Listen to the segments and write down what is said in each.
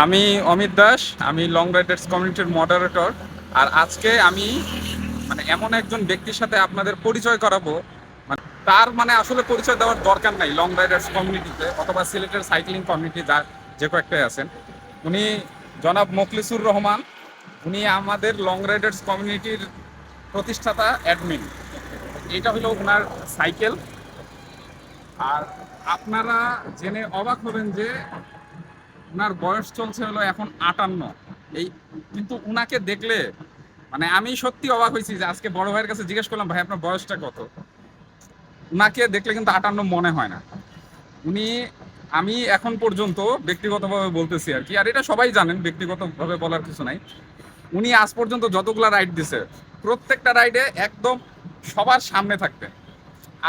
আমি অমিত দাস। আমি long Riders কমিউনিটির মডারেটর। আর আজকে আমি এমন একজন ব্যক্তির সাথে আপনাদের পরিচয় করাবো, মানে তার আসলে পরিচয় দেওয়ার দরকার নাই লং রাইডার্স কমিউনিটিতে অথবা সিলেটের সাইক্লিং কমিউনিটি যা যে কয়েকটাই আছেন। উনি জনাব মোখলিসুর রহমান। উনি আমাদের লং রাইডার্স কমিউনিটির প্রতিষ্ঠাতা অ্যাডমিন। এটা হলো ওনার সাইকেল। আর আপনারা জেনে অবাক হবেন যে উনার বয়স চলছে হলো এখন 58। এই কিন্তু উনাকে দেখলে আমি সত্যি অবাক হয়েছি যে আজকে বড় ভাইয়ের কাছে জিজ্ঞেস করলাম, ভাই আপনার বয়সটা কত? উনাকে দেখলে কিন্তু 58 মনে হয় না। উনি আমি এখন পর্যন্ত ব্যক্তিগতভাবে বলতেছি আর কি, আর এটা সবাই জানেন, ব্যক্তিগতভাবে বলার কিছু নাই। উনি আজ পর্যন্ত যতগুলা রাইড দিছে প্রত্যেকটা রাইডে একদম সবার সামনে থাকতেন।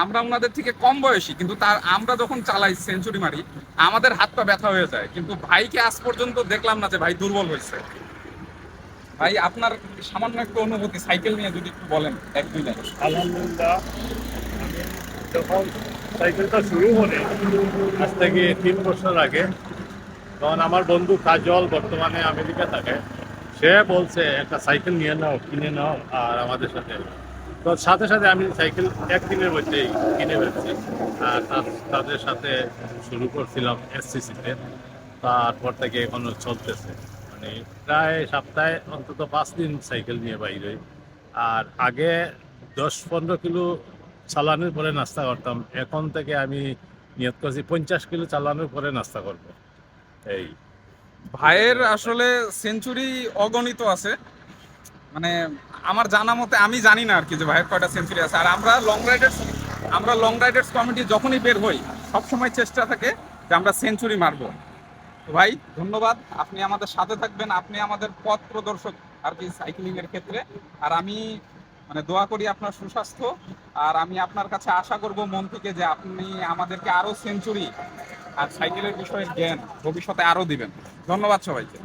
আমরা ওনাদের থেকে কম বয়সী, কিন্তু আমরা যখন চালাই সেঞ্চুরি মারি আমাদের হাত পা ব্যথা হয়ে যায়, কিন্তু ভাইকে আজ পর্যন্ত দেখলাম না যে ভাই দুর্বল হয়েছে। ভাই আপনার সামান্য একটু অনুভূতি সাইকেল নিয়ে যদি একটু বলেন, এক দুই লাইন। আলহামদুলিল্লাহ, যখন সাইকেলটা শুরু করি আজ থেকে 3 বছর আগে, তখন আমার বন্ধু কাজল বর্তমানে আমেরিকা থাকে, সে বলছে একটা সাইকেল নিয়ে নাও, কিনে নাও আর আমাদের সাথে। তো সাথে সাথে আমি সাইকেল একদিনের মধ্যেই কিনে ফেলছি। আর তাদের সাথে শুরু করছিলাম এসসিসিতে, তারপর থেকে এখনো চলতেছে। মানে প্রায় সপ্তাহে অন্তত 5 দিন সাইকেল নিয়ে বাইর হই। আর আগে 10-15 কিলো চালানোর পরে নাস্তা করতাম, এখন থেকে আমি নিয়ত করছি 50 কিলো চালানোর পরে নাস্তা করব। এই ভাইয়ের আসলে সেঞ্চুরি অগণিত আছে। মানে আমার জানা মতে, আমি জানি না আর কি যে ভাইয়ের কয়টা সেঞ্চুরি আছে। আর আমরা লং রাইডার্স কমিটি যখনই বের হই সবসময় চেষ্টা থাকে যে আমরা সেঞ্চুরি মারবো। তো ভাই ধন্যবাদ, আপনি আমাদের সাথে থাকবেন, আপনি আমাদের পথ প্রদর্শক আর কি সাইক্লিং এর ক্ষেত্রে। আর আমি দোয়া করি আপনার সুস্বাস্থ্য। আর আমি আপনার কাছে আশা করব মন থেকে যে আপনি আমাদেরকে আরো সেঞ্চুরি আর সাইকেলের বিষয়ে জ্ঞান ভবিষ্যতে আরো দিবেন। ধন্যবাদ সবাইকে।